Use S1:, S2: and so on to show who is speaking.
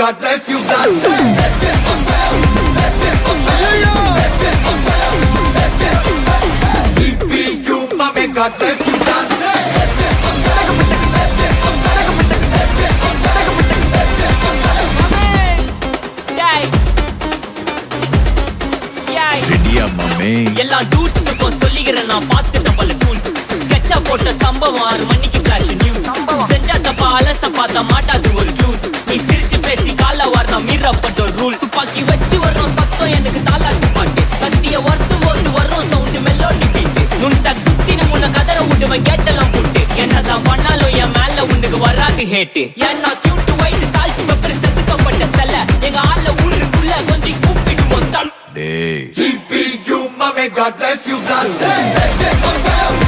S1: God bless you, blast. GPU, mommy, God bless you, blast.
S2: எல்லா டூட்ஸுக்கும் சொல்லிக்கிறேன் நான் பார்த்துட்ட பல டூல்ஸ் ஸ்கெட்சா போட்ட சம்பவம் 6 மணிக்கு ஃபிளாஷ் நியூஸ் செஞ்சா தப்பா அலச பார்த்தா மாட்டாது ஒரு ஜூஸ் நீ சிரிச்சு பேசி கால வார்னா மீறப்பட்ட ஒரு ரூல் துப்பாக்கி வச்சு வர்றோம் சத்தம் எனக்கு தாளாட்டு பாட்டு கத்திய வருஷம் போது வர்றோம் சவுண்டு மெல்லோடி பீட்டு நுண்சாக் சுத்தின முன்ன கதற விடுவேன் கேட்டெல்லாம் போட்டு என்னதான் பண்ணாலும் என் மேல உனக்கு வராது ஹேட்டு ஏன்னா கியூட் ஒயிட் சால்ட் பெப்பர் செதுக்கப்பட்ட செல்ல எங்க ஆள ஊருக்குள்ள கொஞ்சம் கூப்பிடுவோம் தம்
S1: GPU, mommy, God bless you, blast.